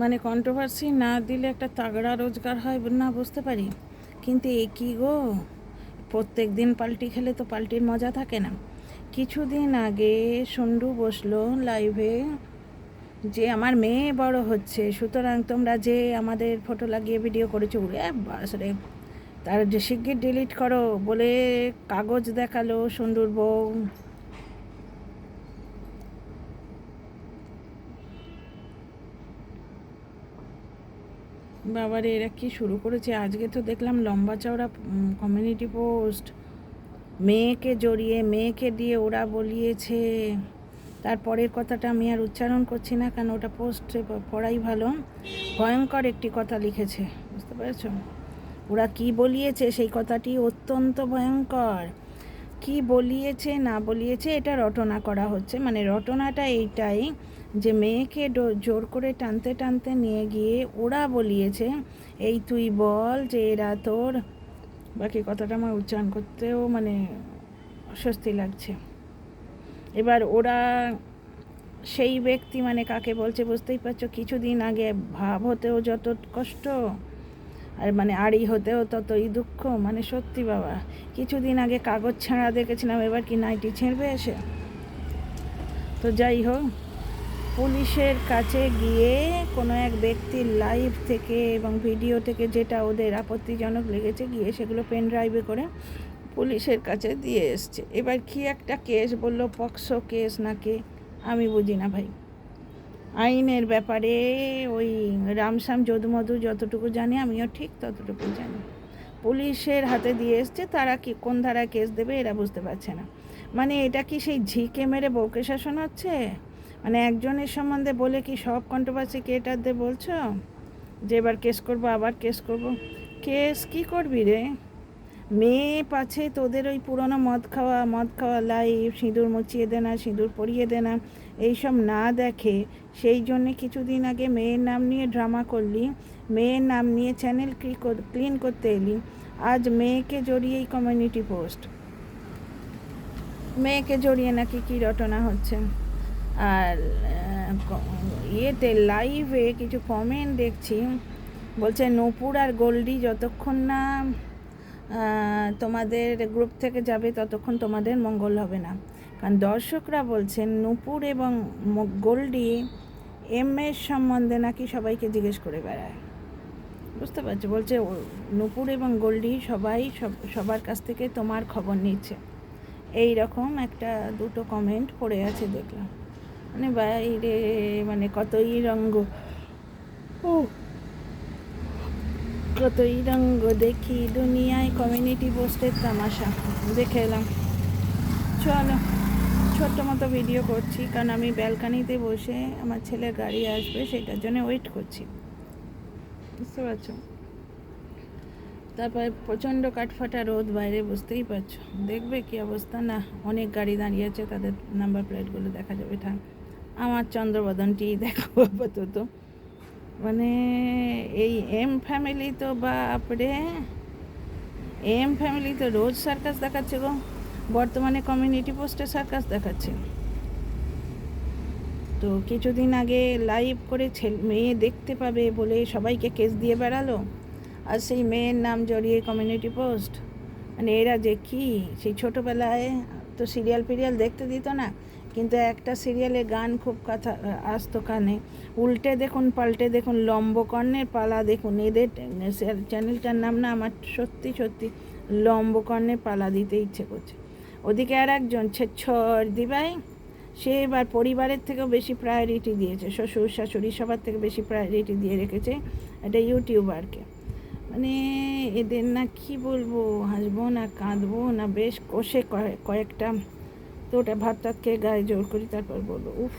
মানে কন্ট্রোভার্সি না দিলে একটা তাগড়া রোজগার হয় না, বুঝতে পারি। কিন্তু এ কী গো, প্রত্যেক দিন পাল্টি খেলে তো পাল্টির মজা থাকে না। কিছুদিন আগে সন্ডু বসলো লাইভে যে আমার মেয়ে বড় হচ্ছে, সুতরাং তোমরা যে আমাদের ফটো লাগিয়ে ভিডিও করেছো, উড়ে বাস রে, তার যে শিগগির ডিলিট করো বলে কাগজ দেখালো সন্ডুর বউ। বাবারে, এরা কি শুরু করেছে আজকে! তো দেখলাম লম্বা চওড়া কমিউনিটি পোস্ট, মেয়েকে জড়িয়ে মেয়েকে দিয়ে ওরা বলিয়েছে। তারপরের কথাটা আমি আর উচ্চারণ করছি না, কারণ ওটা পোস্টে পড়াই ভালো। ভয়ঙ্কর একটি কথা লিখেছে, বুঝতে পেরেছ? ওরা কি বলিয়েছে সেই কথাটি অত্যন্ত ভয়ঙ্কর। কি বলিয়েছে না বলিয়েছে এটা রটনা করা হচ্ছে। মানে রটনাটা এইটাই যে মেয়েকে জোর করে টানতে টানতে নিয়ে গিয়ে ওরা বলিয়েছে, এই তুই বল যে এরা তোর, বাকি কথাটা আমার উচ্চারণ করতেও মানে অস্বস্তি লাগছে। এবার ওরা সেই ব্যক্তি মানে কাকে বলছে বুঝতেই পারছো। কিছুদিন আগে ভাব হতেও যত কষ্ট, আর মানে আড়ি হতেও ততই দুঃখ। মানে সত্যি বাবা, কিছুদিন আগে কাগজ ছাড়া দেখেছিলাম, এবার কি নাইটি ছেড়বে এসে? তো যাই হোক, পুলিশের কাছে গিয়ে কোনো এক ব্যক্তির লাইভ থেকে এবং ভিডিও থেকে যেটা ওদের আপত্তিজনক লেগেছে, গিয়ে সেগুলো পেন ড্রাইভে করে পুলিশের কাছে দিয়ে এসছে। এবার কি একটা কেস বললো, পক্সো কেস নাকি, আমি বুঝি না ভাই আইনের ব্যাপারে। ওই রামশ্যাম যদুমধু যতটুকু জানি, আমিও ঠিক ততটুকু জানি। পুলিশের হাতে দিয়ে এসছে, তারা কি কোন ধারায় কেস দেবে এরা বুঝতে পারছে না। মানে এটা কি সেই ঝিকে মেরে বউকে শাসন হচ্ছে? মানে একজনের সম্বন্ধে বলে কি সব কন্ট্রোভার্সি ক্রিয়েটারদের বলছো যে এবার কেস করবো, আবার কেস করব? কেস কি করবি রে? মেয়ে পাছে তোদের ওই পুরনো মদ খাওয়া লাইভ, সিঁদুর মুছিয়ে দে না, সিঁদুর পরিয়ে দে না, এইসব না দেখে সেই জন্যে কিছুদিন আগে মেয়ের নাম নিয়ে ড্রামা করলি, মেয়ের নাম নিয়ে চ্যানেল ক্লিন করতে এলি। আজ মেয়েকে জড়িয়েই কমিউনিটি পোস্ট, মেয়েকে জড়িয়ে নাকি কী রটনা হচ্ছে। আর ইয়েতে লাইভে কিছু কমেন্ট দেখছি, বলছে নূপুর আর গোল্ডি যতক্ষণ না তোমাদের গ্রুপ থেকে যাবে ততক্ষণ তোমাদের মঙ্গল হবে না। কারণ দর্শকরা বলছেন নূপুর এবং গোল্ডি এর সম্বন্ধে নাকি সবাইকে জিজ্ঞেস করে বেড়ায়, বুঝতে পারছো? বলছে নূপুর এবং গোল্ডি সবার কাছ থেকে তোমার খবর নিচ্ছে। এই রকম একটা দুটো কমেন্ট পড়ে আছে দেখলাম। মানে বাইরে মানে কতই রঙ্গ, কতই রঙ্গ দেখি দুনিয়ায়, কমিউনিটি পোস্টের তামাশা দেখে এলাম। চলো, ছোট্ট মতো ভিডিও করছি, কারণ আমি ব্যালকানিতে বসে আমার ছেলের গাড়ি আসবে সেটার জন্য ওয়েট করছি, বুঝতে পারছো? তারপরে প্রচণ্ড কাঠফাটা রোদ বাইরে, বুঝতেই পারছো। দেখবে কি অবস্থা, না অনেক গাড়ি দাঁড়িয়ে আছে, তাদের নাম্বার প্লেটগুলো দেখা যাবে। থাক, আমার চন্দ্রবদনটি দেখো আপাতত। মানে এই এম ফ্যামিলি তো বাপরে, এম ফ্যামিলি তো রোজ সার্কাস দেখাচ্ছে গো। বর্তমানে কমিউনিটি পোস্টে সার্কাস দেখাচ্ছে। তো কিছুদিন আগে লাইভ করে মেয়ে দেখতে পাবে বলে সবাইকে কেস দিয়ে বেড়ালো, আর সেই মেয়ের নাম জড়িয়ে কমিউনিটি পোস্ট। মানে এরা যে কি, সেই ছোটোবেলায় তো সিরিয়াল ফিরিয়াল দেখতে দিত না, কিন্তু একটা সিরিয়ালে গান খুব কথা আসতো কানে, উল্টে দেখুন পাল্টে দেখুন, লম্বকর্ণের পালা দেখুন। এদের চ্যানেলটার নাম না আমার সত্যি সত্যি লম্বকর্ণের পালা দিতে ইচ্ছে করছে। ওদিকে আর একজন ছেচ্ছর দিবাই, সে এবার পরিবারের থেকেও বেশি প্রায়োরিটি দিয়েছে, শ্বশুর শাশুড়ি সবার থেকে বেশি প্রায়োরিটি দিয়ে রেখেছে একটা ইউটিউবারকে। মানে এদের না কি বলবো, হাসবো না কাঁদবো না, বেশ কষে কয়েকটা তো ওটা ভাত টাত খেয়ে গায়ে জোর করি, তারপর বলবো উফ।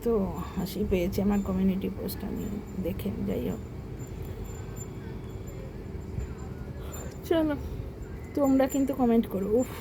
তো হাসি পেয়েছে আমার কমিউনিটি পোস্টটা নিয়ে দেখে। যাই হোক, চলো তোমরা কিন্তু কমেন্ট করো, উফ।